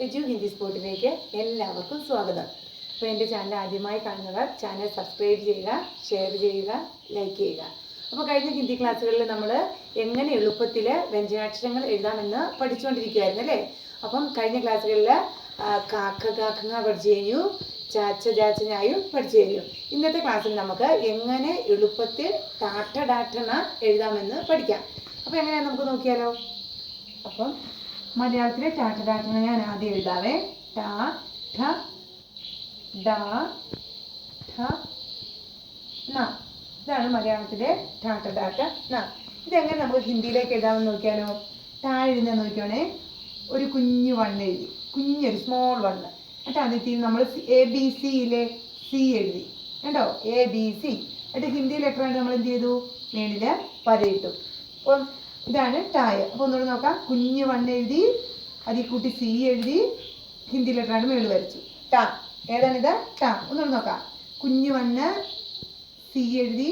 എജു ഹിന്ദി സ്പോട്ടിലേക്ക് എല്ലാവർക്കും സ്വാഗതം. അപ്പോൾ എൻ്റെ ചാനൽ ആദ്യമായി കാണുന്നവർ ചാനൽ സബ്സ്ക്രൈബ് ചെയ്യുക, ഷെയർ ചെയ്യുക, ലൈക്ക് ചെയ്യുക. അപ്പോൾ കഴിഞ്ഞ ഹിന്ദി ക്ലാസ്സുകളിൽ നമ്മൾ എങ്ങനെ എളുപ്പത്തിൽ വ്യഞ്ജനാക്ഷരങ്ങൾ എഴുതാമെന്ന് പഠിച്ചുകൊണ്ടിരിക്കുകയായിരുന്നു അല്ലേ. അപ്പം കഴിഞ്ഞ ക്ലാസ്സുകളിൽ കാക്ക കാക്കങ്ങ പഠിച്ചു കഴിഞ്ഞു, ചാച്ച ചാച്ചനായും പഠിച്ചു കഴിഞ്ഞു. ഇന്നത്തെ ക്ലാസ്സിൽ നമുക്ക് എങ്ങനെ എളുപ്പത്തിൽ ടാട്ട ഡാറ്റണ എഴുതാമെന്ന് പഠിക്കാം. അപ്പോൾ എങ്ങനെയാണ് നമുക്ക് നോക്കിയാലോ. അപ്പം മലയാളത്തിലെ ടാട്ട ഡാറ്റണ ഞാൻ ആദ്യം എഴുതാവേ. ടാ ഠ ഡാ ഠ ന. ഇതാണ് മലയാളത്തിലെ ടാട്ട ഡാറ്റ ന. ഇതെങ്ങനെ നമുക്ക് ഹിന്ദിയിലേക്ക് എഴുതാമെന്ന് നോക്കിയാലോ. ടാ എഴുതുന്നത് നോക്കിയാണേ, ഒരു കുഞ്ഞു വണ്ണ് എഴുതി, കുഞ്ഞൊരു സ്മോൾ വണ്ണ്. എന്നിട്ട് അതിൽ നമ്മൾ ABCയിലെ സി എഴുതി കേട്ടോ, ABC. എന്നിട്ട് ഹിന്ദി ലെറ്റർ ആയിട്ട് നമ്മൾ എന്ത് ചെയ്തു, മേളിൽ വരയിട്ടു. അപ്പം ഇതാണ് ടായ. അപ്പോൾ ഒന്നുകൂടി നോക്കാം. കുഞ്ഞു വണ്ണ് എഴുതി, അതിൽ കൂട്ടി സി എഴുതി, ഹിന്ദി ലെറ്റർ ആയിട്ട് മേളിൽ വരച്ചു. ടാ ഏതാണിത്, ടാ. ഒന്നുകൂടി നോക്കാം. കുഞ്ഞു വണ്ണ് സി എഴുതി,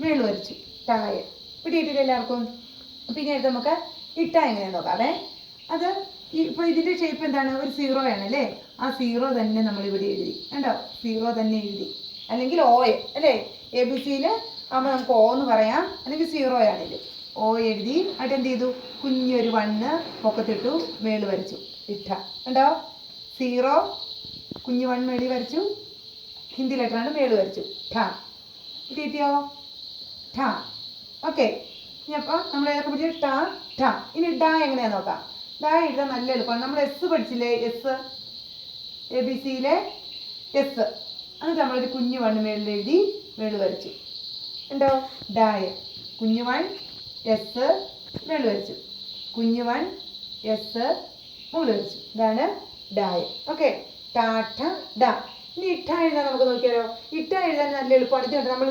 മേളിൽ വരച്ചു, ടായ. പിടിയിട്ടില്ല എല്ലാവർക്കും. പിന്നെ എടുത്ത് നമുക്ക് ഇട്ട എങ്ങനെയാ നോക്കാവേ. അത് ഇപ്പോൾ ഇതിൻ്റെ ഷേപ്പ് എന്താണ്, ഒരു സീറോ ആണല്ലേ. ആ സീറോ തന്നെ നമ്മളിവിടെ എഴുതി കണ്ടോ, സീറോ തന്നെ എഴുതി. അല്ലെങ്കിൽ ഓയ അല്ലേ, ABCയിൽ ആകുമ്പോൾ നമുക്ക് ഓ എന്ന് പറയാം, അല്ലെങ്കിൽ സീറോ ആണെങ്കിൽ ഓ എഴുതി. എന്നിട്ട് എന്ത് ചെയ്തു, കുഞ്ഞൊരു വണ്ണ് പൊക്കത്തിട്ടു, മേളിൽ വരച്ചു, ഇട്ട. കണ്ടോ, സീറോ കുഞ്ഞു വൺ മേളിൽ വരച്ചു, ഹിന്ദി ലെറ്ററാണ് മേളിൽ വരച്ചു, ഠ. കിട്ടിയോ, ഠ. ഓക്കെ. ഇനി അപ്പം നമ്മൾ ഏതൊക്കെ പഠിച്ചു, ടാ ഠ. ഇനി ഡാ എങ്ങനെയാ നോക്കാം. ഡാ എഴുതാൻ നല്ല എളുപ്പമാണ്. നമ്മൾ എസ് പഠിച്ചില്ലേ, എസ്, ABCയിലെ എസ്. എന്നിട്ട് നമ്മളൊരു കുഞ്ഞു വണ്ണ് മേളിൽ എഴുതി, മേളിൽ വരച്ചു. ഉണ്ടോ, ഡായ. കുഞ്ഞു വൺ എസ് മേളിൽ വരച്ചു, കുഞ്ഞു വൺ എസ് മുകളിൽ വരച്ചു. ഇതാണ് ഡായ. ഓക്കെ, ടാഠ ഡ. ഇനി ഇട്ട എഴുതാൻ നമുക്ക് നോക്കിയാലോ. ഇട്ട എഴുതാൻ നല്ല എളുപ്പമാണ്. ഇതുകൊണ്ട് നമ്മൾ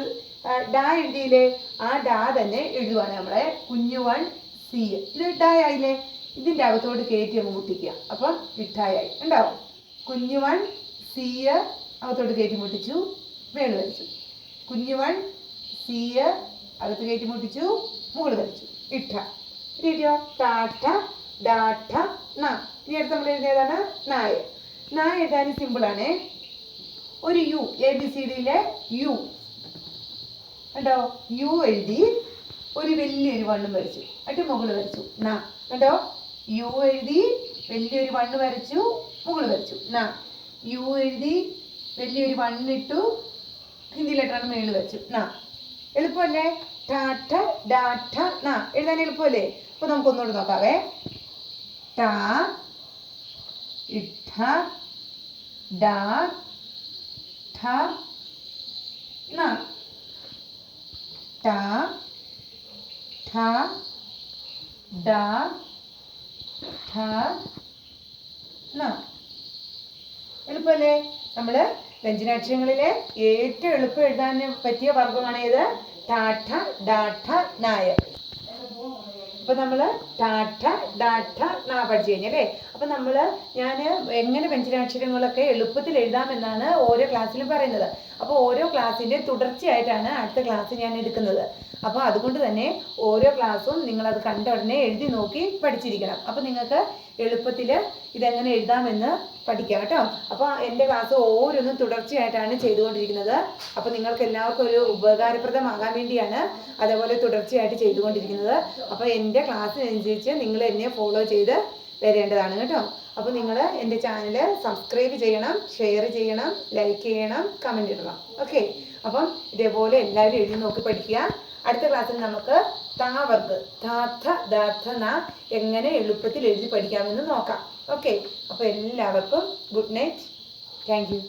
ഡാ എഴുതിയില്ലേ, ആ ഡാ തന്നെ എഴുതുവാണ് നമ്മളെ. കുഞ്ഞു വൺ സി, ഇത് ഇട്ടായ ആയില്ലേ. ഇതിൻ്റെ അകത്തോട്ട് കയറ്റി അങ്ങ് മുട്ടിക്കുക, അപ്പം ഇട്ടായായി. ഉണ്ടാവും. കുഞ്ഞു വൺ സി അകത്തോട്ട് കയറ്റി മുട്ടിച്ചു, മേളിൽ വരച്ചു. കുഞ്ഞു വൺ സി അകത്ത് കയറ്റി മുട്ടിച്ചു, മുകളിൽ വരച്ചു, ഇട്ട. കിട്ടിയോ, ടാഠ ഡാഠ ന. ഇനി അടുത്ത് നമ്മൾ എഴുതിയതാണ് നായ. നായ എഴുതാൻ സിമ്പിളാണ്. ഒരു യു, ABCDയിലെ യു കണ്ടോ, യു എഴുതി, ഒരു വലിയൊരു വണ്ണും വരച്ചു, എന്നിട്ട് മുകളിൽ വരച്ചു, ന. കണ്ടോ, യു എഴുതി, വലിയൊരു വണ്ണ് വരച്ചു, മുകളിൽ വരച്ചു, ന. യു എഴുതി, വലിയൊരു വണ്ണിട്ടു, ഹിന്ദി ലെറ്ററാണ് മേളിൽ വരച്ചു, ന. എളുപ്പമല്ലേ, ടാഠ ഡാഠ ന. എഴുതാൻ എളുപ്പമല്ലേ. അപ്പോൾ നമുക്കൊന്നുകൂടി നോക്കാവേ. ടാ ഇട്ട ഡാ ഠ ന. ടാ ഠ ഡാ ഠ ന. എളുപ്പമല്ലേ. നമ്മൾ വ്യഞ്ജനാക്ഷരങ്ങളിലെ ഏറ്റവും എളുപ്പം എഴുതാൻ പറ്റിയ വർഗമാണ് ഏത്, ടാഠ ഡാഠ നായ. അപ്പൊ നമ്മൾ ടാഠ ഡാഠ ന പഠിച്ചു കഴിഞ്ഞല്ലേ. അപ്പൊ ഞാൻ എങ്ങനെ വ്യഞ്ജനാക്ഷരങ്ങളൊക്കെ എളുപ്പത്തിൽ എഴുതാമെന്നാണ് ഓരോ ക്ലാസ്സിലും പറയുന്നത്. അപ്പോൾ ഓരോ ക്ലാസ്സിന്റെ തുടർച്ചയായിട്ടാണ് അടുത്ത ക്ലാസ് ഞാൻ എടുക്കുന്നത്. അപ്പോൾ അതുകൊണ്ട് തന്നെ ഓരോ ക്ലാസ്സും നിങ്ങളത് കണ്ട ഉടനെ എഴുതി നോക്കി പഠിച്ചിരിക്കണം. അപ്പോൾ നിങ്ങൾക്ക് എളുപ്പത്തിൽ ഇതെങ്ങനെ എഴുതാമെന്ന് പഠിക്കാം കേട്ടോ. അപ്പോൾ എൻ്റെ ക്ലാസ് ഓരോന്നും തുടർച്ചയായിട്ടാണ് ചെയ്തുകൊണ്ടിരിക്കുന്നത്. അപ്പോൾ നിങ്ങൾക്ക് എല്ലാവർക്കും ഒരു ഉപകാരപ്രദമാകാൻ വേണ്ടിയാണ് അതേപോലെ തുടർച്ചയായിട്ട് ചെയ്തുകൊണ്ടിരിക്കുന്നത്. അപ്പോൾ എൻ്റെ ക്ലാസ്സിനനുസരിച്ച് നിങ്ങൾ എന്നെ ഫോളോ ചെയ്ത് വരേണ്ടതാണ് കേട്ടോ. അപ്പോൾ നിങ്ങൾ എൻ്റെ ചാനൽ സബ്സ്ക്രൈബ് ചെയ്യണം, ഷെയർ ചെയ്യണം, ലൈക്ക് ചെയ്യണം, കമൻറ്റ് ഇടണം. ഓക്കെ. അപ്പം ഇതേപോലെ എല്ലാവരും എഴുതി നോക്കി പഠിക്കുക. അടുത്ത ക്ലാസ്സിൽ നമുക്ക് താ വർഗ്, താഥ ദാഥ ന എങ്ങനെ എളുപ്പത്തിൽ എഴുതി പഠിക്കാമെന്ന് നോക്കാം. ഓക്കെ. അപ്പോൾ എല്ലാവർക്കും ഗുഡ് നൈറ്റ്. Thank you.